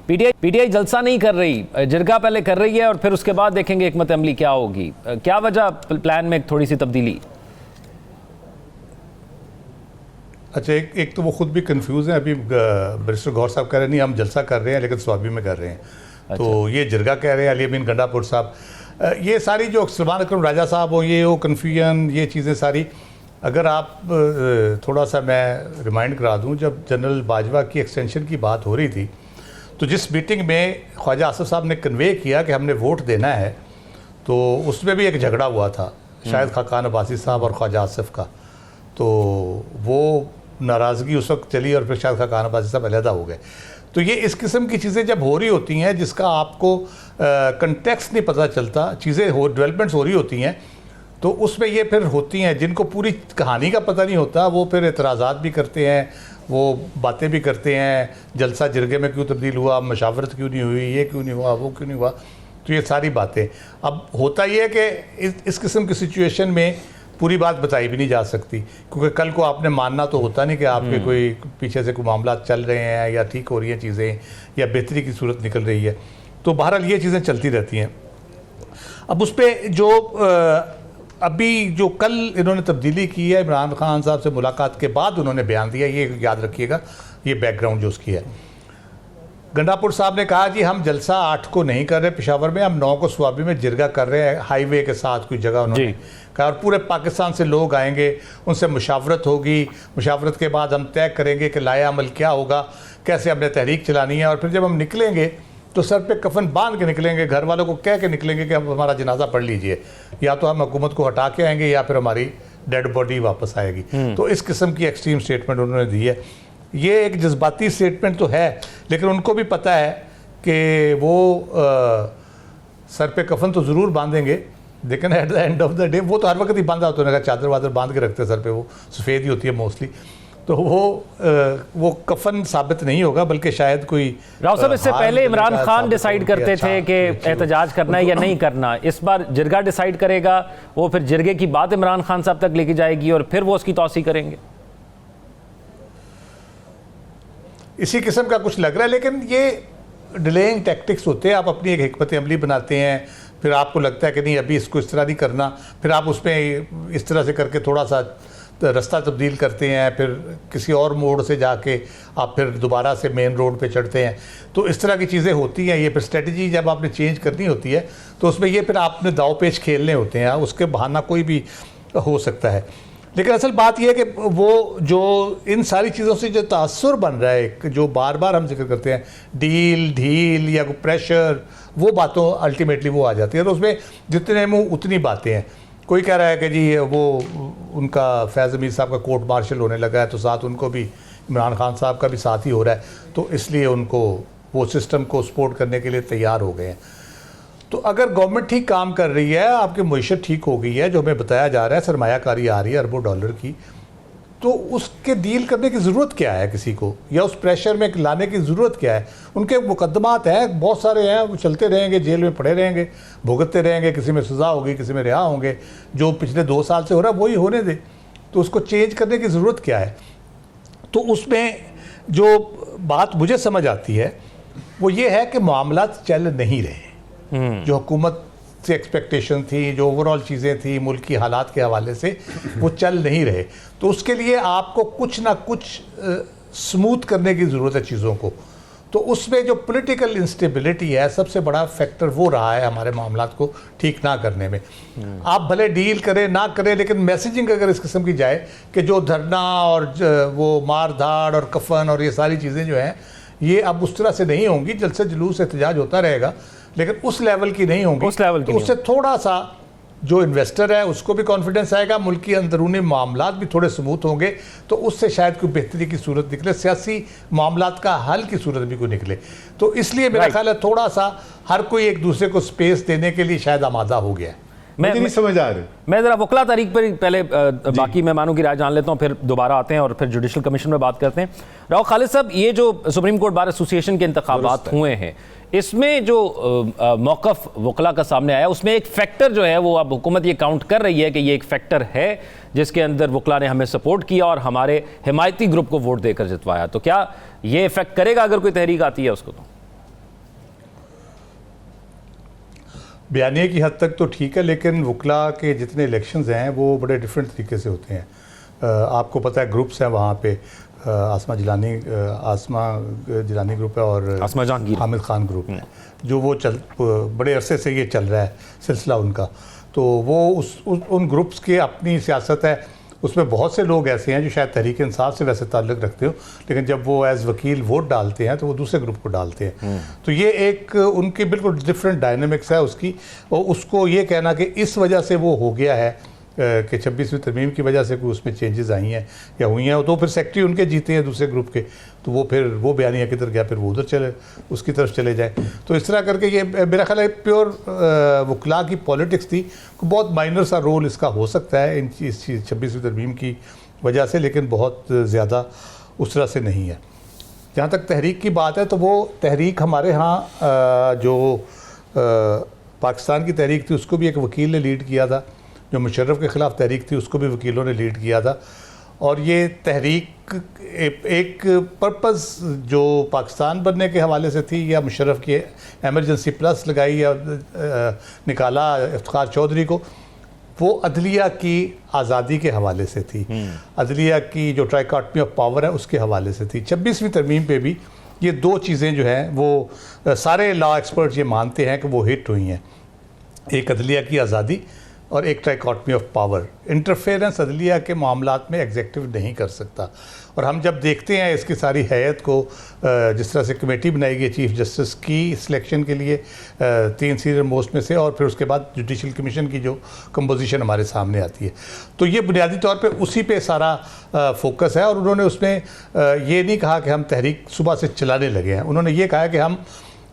PTI जलसा नहीं कर रही, जिरगा पहले कर रही है और फिर उसके बाद देखेंगे हिकमत अमली क्या होगी। क्या वजह प्लान में थोड़ी सी तब्दीली? अच्छा, एक तो वो खुद भी कंफ्यूज है। अभी बैरिस्टर गौर साहब कह रहे हैं नहीं हम जलसा कर रहे हैं लेकिन स्वाबी में कर रहे हैं। अच्छा। तो ये जिरगा कह रहे हैं अली अमीन गंडापुर साहब। ये सारी जो सलमान अकरम राजा साहब हो, ये वो कन्फ्यूजन, ये चीज़ें सारी, अगर आप थोड़ा सा मैं रिमाइंड करा दूं, जब जनरल बाजवा की एक्सटेंशन की बात हो रही थी तो जिस मीटिंग में ख्वाजा आसिफ साहब ने कन्वे किया कि हमने वोट देना है, तो उसमें भी एक झगड़ा हुआ था शायद खाकान अब्बासी साहब और ख्वाजा आसिफ का। तो वो नाराज़गी उस वक्त चली और फिर शायद खाकान अब्बासी साहब अलहदा हो गए। तो ये इस किस्म की चीज़ें जब हो रही होती हैं जिसका आपको कंटेक्स्ट नहीं पता चलता, चीज़ें डेवलपमेंट्स हो रही होती हैं, तो उसमें ये फिर होती हैं। जिनको पूरी कहानी का पता नहीं होता वो फिर एतराज़ात भी करते हैं, वो बातें भी करते हैं, जलसा जिरगे में क्यों तब्दील हुआ, मशावरत क्यों नहीं हुई, ये क्यों नहीं हुआ, वो क्यों नहीं हुआ। तो ये सारी बातें, अब होता ये है कि इस किस्म की सिचुएशन में पूरी बात बताई भी नहीं जा सकती, क्योंकि कल को आपने मानना तो होता नहीं कि आपके कोई पीछे से कोई मामला चल रहे हैं या ठीक हो रही हैं चीज़ें या बेहतरी की सूरत निकल रही है। तो बहरहाल ये चीज़ें चलती रहती हैं। अब उस पर जो अभी जो कल इन्होंने तब्दीली की है, इमरान खान साहब से मुलाकात के बाद उन्होंने बयान दिया, ये याद रखिएगा, ये बैकग्राउंड जो उसकी है। गंडापुर साहब ने कहा जी हम जलसा 8 को नहीं कर रहे पेशावर में, हम 9 को स्वाबी में जिरगा कर रहे हैं, हाईवे के साथ कोई जगह उन्होंने कहा, और पूरे पाकिस्तान से लोग आएंगे, उनसे मुशावरत होगी, मुशावरत के बाद हम तय करेंगे कि लाया अमल क्या होगा, कैसे हमने तहरीक चलानी है, और फिर जब हम निकलेंगे तो सर पे कफन बांध के निकलेंगे, घर वालों को कह के निकलेंगे कि अब हमारा जनाजा पढ़ लीजिए, या तो हम हुकूमत को हटा के आएंगे या फिर हमारी डेड बॉडी वापस आएगी। तो इस किस्म की एक्सट्रीम स्टेटमेंट उन्होंने दी है। ये एक जज्बाती स्टेटमेंट तो है, लेकिन उनको भी पता है कि वो सर पे कफन तो ज़रूर बांधेंगे, लेकिन at the end of the day वो तो हर वक्त ही बांधा होता है, चादर वादर बांध के रखते हैं सर पे, वो सफ़ेद ही होती है मोस्टली। तो वो कफन साबित नहीं होगा, बल्कि शायद कोई राव साहब इससे पहले इमरान खान डिसाइड करते थे कि एहतजाज करना है या नहीं करना, इस बार जिरगा डिसाइड करेगा, वो फिर जिरगे की बात इमरान खान साहब तक लेके जाएगी और फिर वो उसकी तौसी करेंगे। इसी किस्म का कुछ लग रहा है, लेकिन ये डिलेइंग टैक्टिक्स होते हैं। आप अपनी एक हिकमत अमली बनाते हैं, फिर आपको लगता है कि नहीं अभी इसको इस तरह नहीं करना, फिर आप उसमें इस तरह से करके थोड़ा सा रास्ता तब्दील करते हैं, फिर किसी और मोड़ से जाके आप फिर दोबारा से मेन रोड पे चढ़ते हैं। तो इस तरह की चीज़ें होती हैं। ये फिर स्ट्रेटजी जब आपने चेंज करनी होती है तो उसमें ये फिर आपने दाव पेच खेलने होते हैं, उसके बहाना कोई भी हो सकता है। लेकिन असल बात यह है कि वो जो इन सारी चीज़ों से जो तासुर बन रहा है, जो बार बार हम जिक्र करते हैं, डील ढील या प्रेशर, वो बातों अल्टीमेटली वो आ जाती है। तो उसमें जितने मुँह उतनी बातें हैं। कोई कह रहा है कि जी वो उनका फैज़ अमीर साहब का कोर्ट मार्शल होने लगा है, तो साथ उनको भी इमरान खान साहब का भी साथ ही हो रहा है, तो इसलिए उनको वो सिस्टम को सपोर्ट करने के लिए तैयार हो गए हैं। तो अगर गवर्नमेंट ठीक काम कर रही है, आपकी मईशत ठीक हो गई है, जो हमें बताया जा रहा है सरमायाकारी आ रही है अरबों डॉलर की, तो उसके डील करने की ज़रूरत क्या है किसी को, या उस प्रेशर में लाने की ज़रूरत क्या है? उनके मुकदमात हैं, बहुत सारे हैं, वो चलते रहेंगे, जेल में पड़े रहेंगे, भुगतते रहेंगे, किसी में सज़ा होगी, किसी में रिहा होंगे। जो पिछले 2 साल से हो रहा है वही होने दे, तो उसको चेंज करने की ज़रूरत क्या है? तो उसमें जो बात मुझे समझ आती है वो ये है कि मामलात चल नहीं रहे। जो हुकूमत से एक्सपेक्टेशन थी, जो ओवरऑल चीज़ें थी मुल्क की हालात के हवाले से, वो चल नहीं रहे। तो उसके लिए आपको कुछ ना कुछ स्मूथ करने की ज़रूरत है चीज़ों को। तो उसमें जो पॉलिटिकल इंस्टेबिलिटी है, सबसे बड़ा फैक्टर वो रहा है हमारे मामलात को ठीक ना करने में। आप भले डील करें ना करें, लेकिन मैसेजिंग अगर इस किस्म की जाए कि जो धरना और वो मार धाड़ और कफन और ये सारी चीज़ें जो हैं, ये अब उस तरह से नहीं होंगी। जलसे जुलूस एहतजाज होता रहेगा, लेकिन उस लेवल की नहीं होंगी। उस लेवल की तो उससे थोड़ा सा जो इन्वेस्टर है उसको भी कॉन्फिडेंस आएगा, मुल्क की अंदरूनी मामलात भी थोड़े स्मूथ होंगे, तो उससे शायद कोई बेहतरी की सूरत निकले, सियासी मामलात का हल की सूरत भी कोई निकले। तो इसलिए मेरा ख्याल है थोड़ा सा हर कोई एक दूसरे को स्पेस देने के लिए शायद आमादा हो गया है। मैं नहीं समझ आ रही। मैं ज़रा वकला तारीख पर पहले बाकी मेहमानों की राय जान लेता हूँ, फिर दोबारा आते हैं और फिर जुडिशल कमीशन में बात करते हैं। राव खालिद साहब, ये जो सुप्रीम कोर्ट बार एसोसिएशन के इंतखाबात हुए हैं, इसमें जो मौक़िफ़ वकला का सामने आया, उसमें एक फैक्टर जो है वो अब हुकूमत ये काउंट कर रही है कि ये एक फैक्टर है जिसके अंदर वकला ने हमें सपोर्ट किया और हमारे हिमायती ग्रुप को वोट देकर जितवाया। तो क्या ये इफेक्ट करेगा अगर कोई तहरीक आती है उसको? तो बयानिए की हद तक तो ठीक है, लेकिन वकला के जितने इलेक्शंस हैं वो बड़े डिफरेंट तरीके से होते हैं। आपको पता है ग्रुप्स हैं वहाँ पे, आसमा जिलानी ग्रुप है और आसमा जहांगीर हामिद खान ग्रुप है, जो वो बड़े अरसे से ये चल रहा है सिलसिला उनका। तो वो उन ग्रुप्स की अपनी सियासत है, उसमें बहुत से लोग ऐसे हैं जो शायद तहरीक इंसाफ से वैसे ताल्लुक़ रखते हो, लेकिन जब वो एज वकील वोट डालते हैं तो वो दूसरे ग्रुप को डालते हैं। तो ये एक उनकी बिल्कुल डिफरेंट डायनेमिक्स है उसकी, और उसको ये कहना कि इस वजह से वो हो गया है कि 26वीं तरमीम की वजह से कोई उसमें चेंजेस आई हैं या हुई हैं, तो फिर सेक्रेटरी उनके जीते हैं दूसरे ग्रुप के, तो वो फिर वो बयानिया किधर गया, फिर वो उधर उसकी तरफ चले जाए। तो इस तरह करके ये मेरा ख्याल है प्योर वकला की पॉलिटिक्स थी, बहुत माइनर सा रोल इसका हो सकता है इस 26वीं तरमीम की वजह से, लेकिन बहुत ज़्यादा उस तरह से नहीं है। जहाँ तक तहरीक की बात है तो वो तहरीक हमारे यहाँ जो पाकिस्तान की तहरीक थी उसको भी एक वकील ने लीड किया था, जो मुशर्रफ के ख़िलाफ़ तहरीक थी उसको भी वकीलों ने लीड किया था। और ये तहरीक एक पर्पज़ जो पाकिस्तान बनने के हवाले से थी या मुशर्रफ की एमरजेंसी प्लस लगाई या निकाला इफ्तिखार चौधरी को, वो अदलिया की आज़ादी के हवाले से थी, अदलिया की जो ट्राइकॉटमी ऑफ पावर है उसके हवाले से थी। 26वीं तरमीम पे भी ये दो चीज़ें जो हैं वो सारे लॉ एक्सपर्ट ये मानते हैं कि वो हिट हुई हैं, एक अदलिया की आज़ादी और एक ट्राइकॉटमी ऑफ पावर। इंटरफेरेंस अदलिया के मामलात में एग्जेक्टिव नहीं कर सकता। और हम जब देखते हैं इसकी सारी हैयत को, जिस तरह से कमेटी बनाई गई चीफ जस्टिस की सिलेक्शन के लिए 3 सीनियर मोस्ट में से, और फिर उसके बाद जुडिशल कमीशन की जो कंपोजिशन हमारे सामने आती है, तो ये बुनियादी तौर पे उसी पे सारा फोकस है। और उन्होंने उसमें ये नहीं कहा कि हम तहरीक सुबह से चलाने लगे हैं, उन्होंने ये कहा कि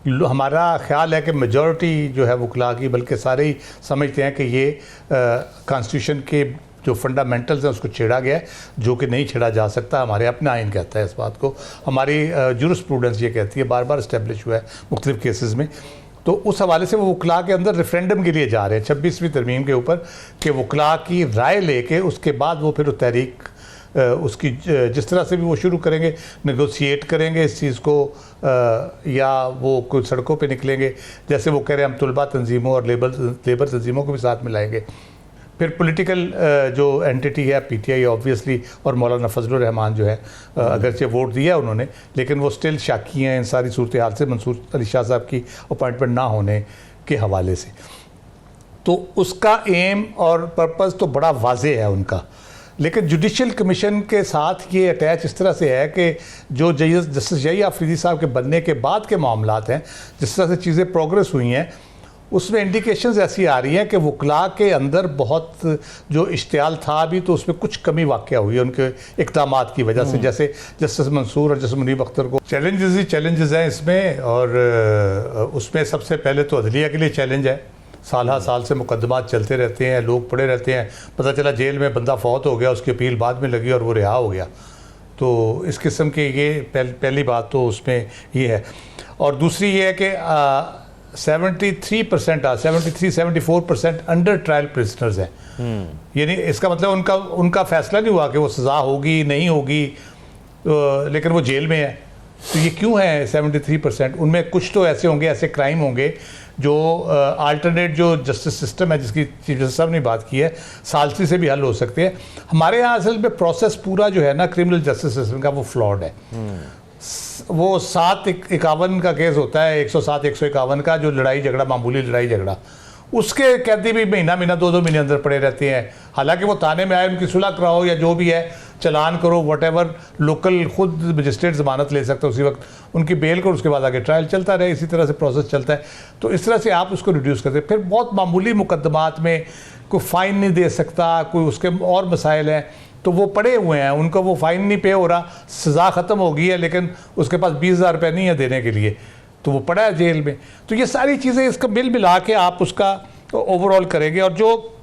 हमारा ख्याल है कि मेजॉरिटी जो है वकला की, बल्कि सारे ही समझते हैं कि ये कॉन्स्टिट्यूशन के जो फंडामेंटल्स हैं उसको छेड़ा गया है, जो कि नहीं छेड़ा जा सकता। हमारे अपना आइन कहता है इस बात को, हमारी जूरिस्प्रूडेंस ये कहती है, बार बार इस्टेब्लिश हुआ है मुख्तलिफ केसेस में। तो उस हवाले से वो वकला के अंदर रेफरेंडम के लिए जा रहे हैं 26वीं तरमीम के ऊपर, कि वकला की राय लेके उसके बाद वो फिर तहरीक उसकी जिस तरह से भी वो शुरू करेंगे, नेगोशिएट करेंगे इस चीज़ को, या वो कुछ सड़कों पे निकलेंगे, जैसे वो कह रहे हैं हम तुलबा तंजीमों और लेबर तंजीमों को भी साथ मिलाएंगे। फिर पॉलिटिकल जो एंटिटी है पीटीआई ऑब्वियसली, और मौलाना फजलुर रहमान जो है, अगरचे वोट दिया उन्होंने, लेकिन वो स्टिल शाकी हैं इन सारी सूरत हाल से, मंसूर अली शाह साहब की अपॉइंटमेंट ना होने के हवाले से। तो उसका एम और पर्पज़ तो बड़ा वाज़ेह है उनका, लेकिन जुडिशल कमीशन के साथ ये अटैच इस तरह से है कि जो जस्टिस जई आफरीदी साहब के बनने के बाद के मामलात हैं, जिस तरह से चीज़ें प्रोग्रेस हुई हैं, उसमें इंडिकेशंस ऐसी आ रही हैं कि वकला के अंदर बहुत जो इश्तियाल था अभी, तो उसमें कुछ कमी वाक़या हुई है उनके इक़दामात की वजह से। जैसे जस्टिस मंसूर और जस्टिस मुनीब अख्तर को चैलेंजेस ही चैलेंजेस हैं इसमें, और उसमें सबसे पहले तो अदलिया के लिए चैलेंज है। साल से मुकदमात चलते रहते हैं, लोग पड़े रहते हैं, पता चला जेल में बंदा फौत हो गया, उसकी अपील बाद में लगी और वो रिहा हो गया। तो इस किस्म के ये पहली बात तो उसमें ये है। और दूसरी ये है कि 73-74% अंडर ट्रायल प्रिजनर्स हैं। यानी इसका मतलब उनका फैसला नहीं हुआ कि वो सज़ा होगी नहीं होगी, लेकिन वो जेल में है। तो ये क्यों है 73%? उनमें कुछ तो ऐसे होंगे, ऐसे क्राइम होंगे जो अल्टरनेट जो जस्टिस सिस्टम है, जिसकी चीफ जस्टिस साहब ने बात की है, सालसी से भी हल हो सकते हैं। हमारे यहाँ असल में प्रोसेस पूरा जो है ना क्रिमिनल जस्टिस सिस्टम का, वो फ्लॉड है। वो 751 का केस होता है, 107-151 का, जो लड़ाई झगड़ा, मामूली लड़ाई झगड़ा, उसके कैदी भी महीना 2-2 महीने अंदर पड़े रहते हैं। हालांकि वो थाने में आए, उनकी सुलह कराओ या जो भी है, चलान करो, व्हाटएवर, लोकल खुद मजिस्ट्रेट ज़मानत ले सकते हैं उसी वक्त, उनकी बेल करो, उसके बाद आगे ट्रायल चलता रहे, इसी तरह से प्रोसेस चलता है। तो इस तरह से आप उसको रिड्यूस करते हैं। फिर बहुत मामूली मुकदमात में कोई फ़ाइन नहीं दे सकता, कोई उसके और मसाइल हैं, तो वो पड़े हुए हैं, उनको वो फ़ाइन नहीं पे हो रहा, सज़ा ख़त्म हो गई है, लेकिन उसके पास 20,000 रुपये नहीं है देने के लिए, तो वो पड़ा है जेल में। तो ये सारी चीज़ें इसका बिल मिला के आप उसका ओवरऑल करेंगे। और जो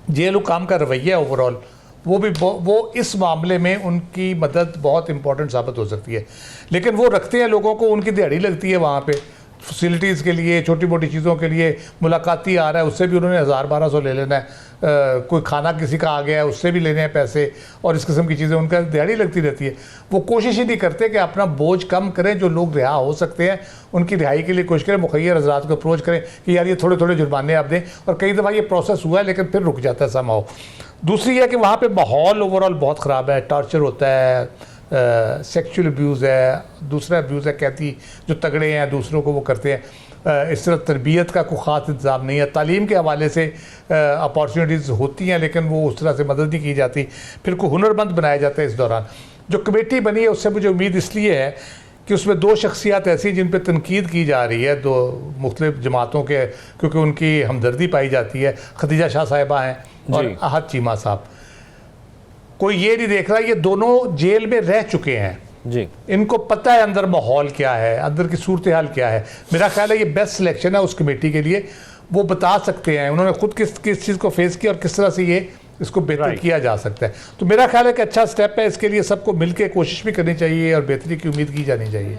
जेल हुकाम का रवैया ओवरऑल, वो इस मामले में उनकी मदद बहुत इंपॉर्टेंट साबित हो सकती है। लेकिन वो रखते हैं लोगों को, उनकी दिहाड़ी लगती है वहाँ पे, फैसिलिटीज़ के लिए, छोटी मोटी चीज़ों के लिए मुलाकाती आ रहा है, उससे भी उन्होंने 1000-1200 ले लेना है। कोई खाना किसी का आ गया है, उससे भी लेने हैं पैसे, और इस किस्म की चीज़ें उनका दिहाड़ी लगती रहती है। वो कोशिश ही नहीं करते कि अपना बोझ कम करें, जो लोग रिहा हो सकते हैं उनकी रिहाई के लिए कोशिश करें, मुखैर हज़रात को अप्रोच करें कि यार ये थोड़े थोड़े जुर्माने आप दें, और कई दफ़ा ये प्रोसेस हुआ है लेकिन फिर रुक जाता है समाओ। दूसरी है कि वहाँ पे माहौल ओवरऑल बहुत ख़राब है, टॉर्चर होता है, सेक्सुअल अब्यूज़ है, दूसरा अब्यूज़ है कहती जो तगड़े हैं दूसरों को वो करते हैं। इस तरह तरबियत का कोई ख़ास इंतज़ाम नहीं है, तालीम के हवाले से अपॉर्चुनिटीज़ होती हैं लेकिन वो उस तरह से मदद नहीं की जाती, फिर कोई हुनरमंद बनाया जाता है। इस दौरान जो कमेटी बनी है उससे मुझे उम्मीद इसलिए है कि उसमें 2 शख्सियात ऐसी जिन पर तनकीद की जा रही है, 2 मुख्तलिफ जमातों के, क्योंकि उनकी हमदर्दी पाई जाती है। खदीजा शाह साहिबा हैं और अहद चीमा साहब। कोई ये नहीं देख रहा, ये दोनों जेल में रह चुके हैं जी, इनको पता है अंदर माहौल क्या है, अंदर की सूरत हाल क्या है। मेरा ख्याल है ये बेस्ट सिलेक्शन है उस कमेटी के लिए, वो बता सकते हैं उन्होंने खुद किस चीज़ को फेस किया और किस तरह से ये इसको बेहतर किया जा सकता है। तो मेरा ख्याल है कि अच्छा स्टेप है, इसके लिए सबको मिलकर कोशिश भी करनी चाहिए और बेहतरी की उम्मीद की जानी चाहिए।